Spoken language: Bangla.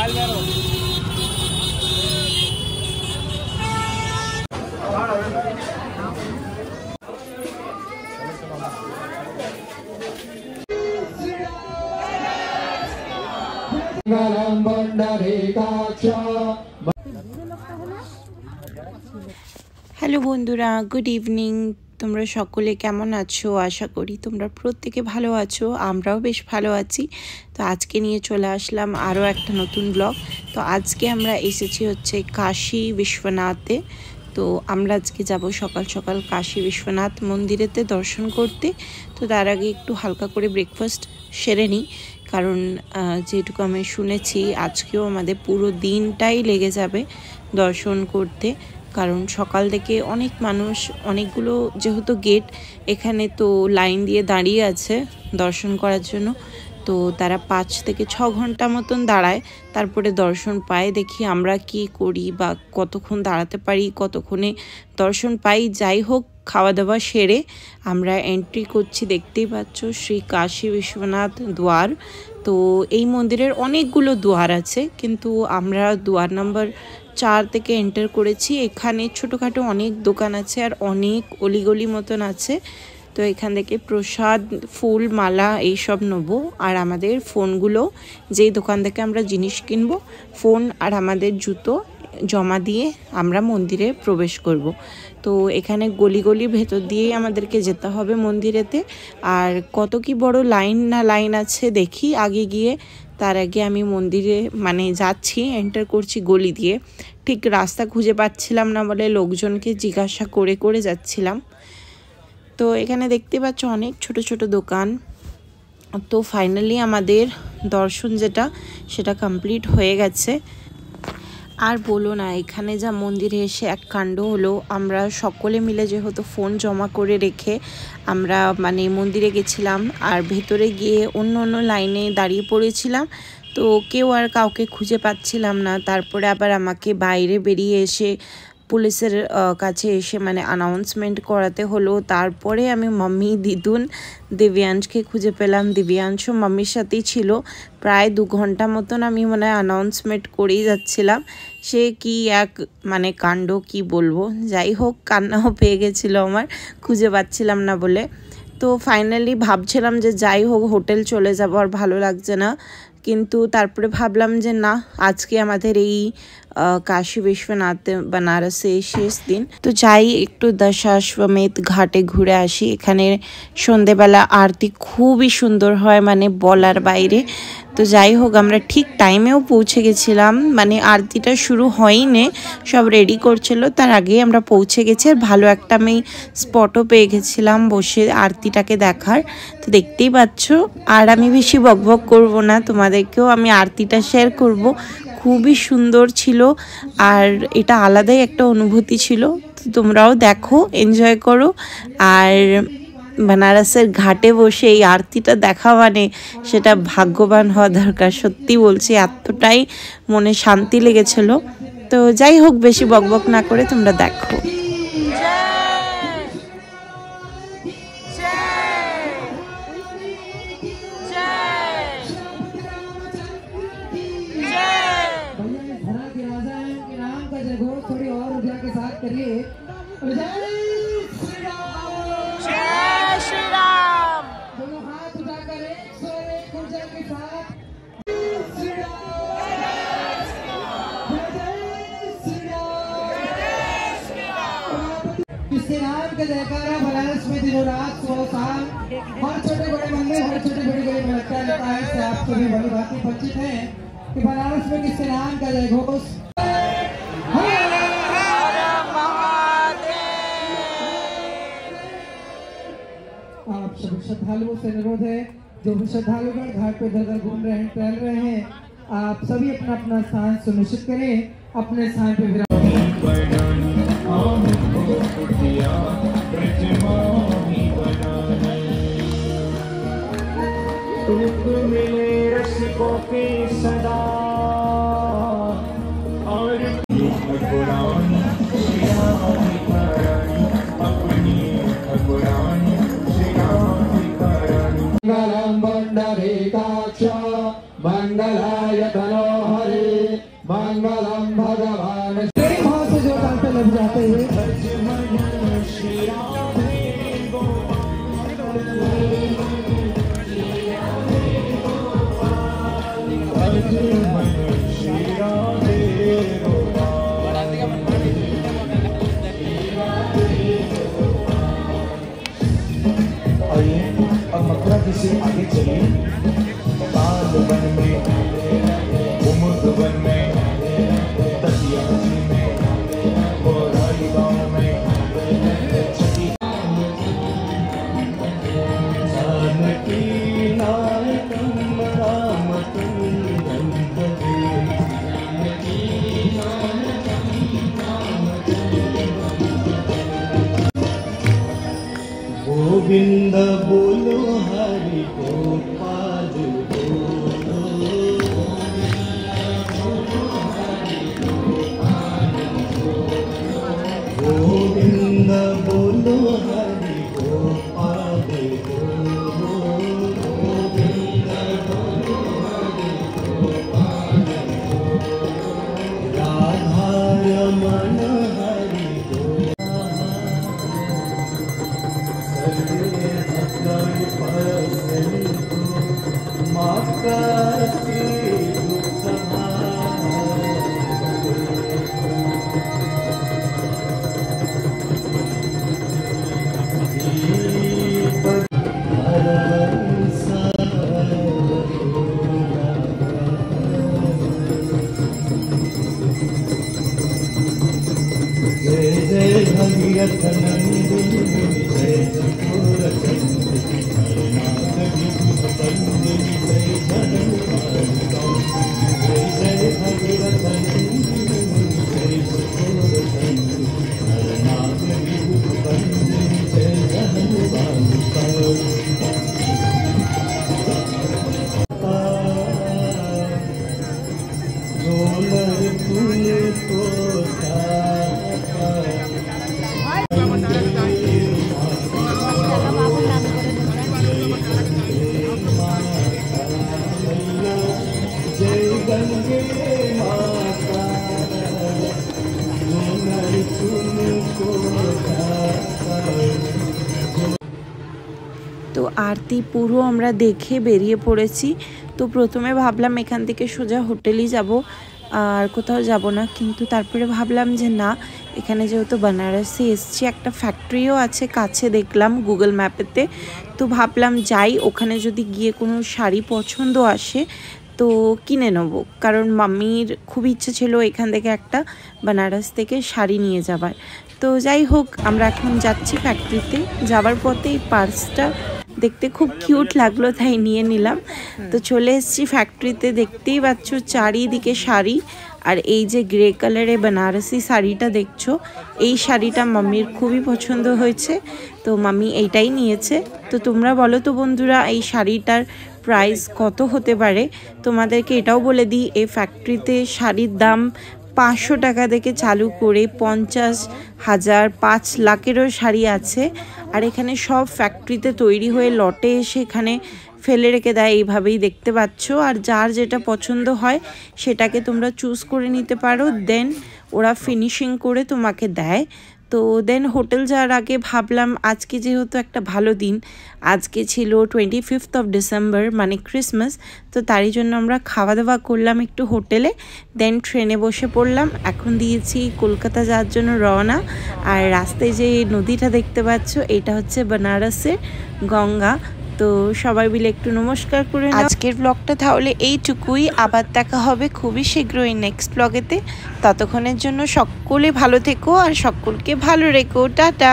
হ্যালো বন্ধুরা, গুড ইভিনিং। তোমরা সকলে কেমন আছো? আশা করি তোমরা প্রত্যেকে ভালো আছো, আমরাও বেশ ভালো আছি। তো আজকে নিয়ে চলে আসলাম আরও একটা নতুন ব্লগ। তো আজকে আমরা এসেছি হচ্ছে কাশী বিশ্বনাথে। তো আমরা আজকে যাব সকাল সকাল কাশী বিশ্বনাথ মন্দিরেতে দর্শন করতে। তো তার আগে একটু হালকা করে ব্রেকফাস্ট সেরে নিই, কারণ যেটুকু আমি শুনেছি আজকেও আমাদের পুরো দিনটাই লেগে যাবে দর্শন করতে। কারণ সকাল থেকে অনেক মানুষ, অনেকগুলো যেহেতু গেট, এখানে তো লাইন দিয়ে দাঁড়িয়ে আছে দর্শন করার জন্য। তো তারা 5 থেকে 6 ঘন্টা মতন দাঁড়ায়, তারপরে দর্শন পায়। দেখি আমরা কি করি বা কতক্ষণ দাঁড়াতে পারি, কতক্ষণে দর্শন পাই। যাই হোক, খাওয়া দাওয়া সেরে আমরা এন্ট্রি করছি। দেখতেই পাচ্ছ শ্রী কাশী বিশ্বনাথ দুয়ার। তো এই মন্দিরের অনেকগুলো দুয়ার আছে, কিন্তু আমরা দুয়ার নাম্বার 4 থেকে এন্টার করেছি। এখানে ছোটোখাটো অনেক দোকান আছে আর অনেক অলিগলি মতন আছে। তো এখান থেকে প্রসাদ, ফুল, মালা এইসব নেবো। আর আমাদের ফোনগুলো, যেই দোকান থেকে আমরা জিনিস কিনবো, ফোন আর আমাদের জুতো জমা দিয়ে আমরা মন্দিরে প্রবেশ করব। তো এখানে গলি গলি ভেতর দিয়েই আমাদেরকে যেতে হবে মন্দিরেতে। আর কত কি বড় লাইন আছে দেখি আগে গিয়ে। তার আগে আমি মন্দিরে যাচ্ছি, এন্টার করছি গলি দিয়ে। ঠিক রাস্তা খুঁজে পাচ্ছিলাম না বলে লোকজনকে জিজ্ঞাসা করে করে যাচ্ছিলাম। তো এখানে দেখতে পাচ্ছ অনেক ছোট ছোট দোকান। তো ফাইনালি আমাদের দর্শন সেটা কমপ্লিট হয়ে গেছে। আর বলো না, এখানে যা মন্দিরে এসে এক কাণ্ড হলো। আমরা সকলে মিলে যেহেতু ফোন জমা করে রেখে আমরা মন্দিরে গেছিলাম, আর ভেতরে গিয়ে অন্য লাইনে দাঁড়িয়ে পড়েছিলাম। তো কেউ আর কাউকে খুঁজে পাচ্ছিলাম না। তারপরে আবার আমাকে বাইরে বেরিয়ে এসে পুলিশের কাছে এসে অ্যানাউন্সমেন্ট করাতে হলো। তারপরে আমি মাম্মি, দিদুন, দিব্যাংশকে খুঁজে পেলাম। দিব্যাংশও মাম্মির সাথেই ছিল। প্রায় 2 ঘন্টা মতন আমি অ্যানাউন্সমেন্ট করেই যাচ্ছিলাম। সে কি এক কাণ্ড, কি বলবো। যাই হোক, কান্নাও পেয়ে গেছিলো আমার, খুঁজে পাচ্ছিলাম না বলে। তো ফাইনালি ভাবছিলাম যে যাই হোক হোটেল চলে যাব, আর ভালো লাগছে না। কিন্তু তারপরে ভাবলাম যে না, আজকে আমাদের এই কাশী বিশ্বনাথ বেনারসে শেষ দিন। তো যাই একটু দশাশ্বমেধ ঘাটে ঘুরে আসি। এখানে সন্ধেবেলা আরতি খুবই সুন্দর হয়, বলার বাইরে। তো যাই হোক, আমরা ঠিক টাইমেও পৌঁছে গেছিলাম। আরতিটা শুরু হয়নি, সব রেডি করছিল, তার আগেই আমরা পৌঁছে গেছি। আর ভালো একটা আমি স্পটও পেয়ে গেছিলাম বসে আরতিটাকে দেখার। তো দেখতেই পাচ্ছ। আর আমি বেশি বকবক করব না, তোমাদেরকেও আমি আরতিটা শেয়ার করব। খুবই সুন্দর ছিল, আর এটা আলাদাই একটা অনুভূতি ছিল। তো তোমরাও দেখো, এনজয় করো। আর বেনারসের ঘাটে বসে এই আরতিটা দেখা সেটা ভাগ্যবান হওয়া দরকার। সত্যি বলছি, এতটাই মনে শান্তি লেগেছিল। তো যাই হোক, বেশি বকবক না করে তোমরা দেখো। श्री राम का जयकारा बनारस में दिनों रात 100 साल। हर छोटे बड़े मंदिर, हर छोटे बड़ी गली में लगता है। से आप सभी भली भांति परिचित हैं कि बनारस में श्री राम का जय घोष। आप सभी श्रद्धालुओं से अनुरोध है, जो भी श्रद्धालुगण घाट पे दर घूम रहे हैं, टहल रहे हैं, आप सभी अपना अपना स्थान सुनिश्चित करें। अपने स्थान पे विराम। मिले रसिकों की सदा और मंगलम बंडरे काक्ष मंगलाय तनो हरे। भाव से जो ताल पे लग जाते हुए अब मथुरा से आगे चलिए बाल वन में उमुद वन में तटिया में बोराई गाँव में छठी जानकी नायकम राम गोविंद बोलो हरि गोपाल बोलो गोविंद बोलो हरि गोपाल बोलो गोविंद बोलो हरि गोपाल राधा रमण हरि जय जय भगीरथ नंदिनी जय चकोर चंद्रिका हरनाथ विभुत बंदिनी जय जय जय भगीरथ नंदिनी जय चकोर चंद्रिका हरनाथ विभुत बंदिनी जय झोलर तुमको जय गंगे माता तुमको তো আরতি পুরো আমরা দেখে বেরিয়ে পড়েছি। তো প্রথমে ভাবলাম এখান থেকে সোজা হোটেলই যাব, আর কোথাও যাব না, কিন্তু তারপরে ভাবলাম যে না, এখানে যেহেতু বেনারসে এসছি, একটা ফ্যাক্টরিও আছে কাছে দেখলাম গুগল ম্যাপেতে, তো ভাবলাম যাই, ওখানে যদি গিয়ে কোনো শাড়ি পছন্দ আসে তো কিনে নেব, কারণ মাম্মির খুব ইচ্ছে ছিল এখান থেকে একটা বেনারস থেকে শাড়ি নিয়ে যাবার। তো যাই হোক, আমরা এখন যাচ্ছি ফ্যাক্টরিতে। যাবার পথে এই পার্সটা দেখতে খুব কিউট লাগলো, তাই নিয়ে নিলাম। তো চলে এসেছি ফ্যাক্টরিতে, দেখতেই পাচ্ছ চারিদিকে শাড়ি। আর এই যে গ্রে কালারের বেনারসি শাড়িটা দেখছো, এই শাড়িটা মাম্মির খুবই পছন্দ হয়েছে, তো মাম্মি এইটাই নিয়েছে। তো তোমরা বলো তো বন্ধুরা, এই শাড়িটার প্রাইস কত হতে পারে? তোমাদেরকে এটাও বলে দিই, এই ফ্যাক্টরিতে শাড়ির দাম 500 টাকা থেকে চালু করে 50,000 5 লাখেরও শাড়ি আছে। আর এখানে সব ফ্যাক্টরিতে তৈরি হয়ে লটে এসে এখানে ফেলে রেখে দেয়, এইভাবেই দেখতে পাচ্ছ। আর যার যেটা পছন্দ হয় সেটাকে তোমরা চুজ করে নিতে পারো, দেন ওরা ফিনিশিং করে তোমাকে দেয়। তো দেন হোটেল যাওয়ার আগে ভাবলাম আজকে যেহেতু একটা ভালো দিন, আজকে ছিল 25th of December মানে ক্রিসমাস, তো তারই জন্য আমরা খাওয়া দাওয়া করলাম একটু হোটেলে, দেন ট্রেনে বসে পড়লাম। এখন দিয়েছি কলকাতা যাওয়ার জন্য রওনা। আর রাস্তায় যে নদীটা দেখতে পাচ্ছ, এটা হচ্ছে বেনারসের গঙ্গা। তো সবাই মিলে একটু নমস্কার করে নাও। আজকের ব্লগটা তাহলে এইটুকুই, আবার দেখা হবে খুবই শীঘ্রই নেক্সট ব্লগেতে। ততক্ষণের জন্য সকলে ভালো থেকো আর সকলকে ভালো রেখো। টাটা।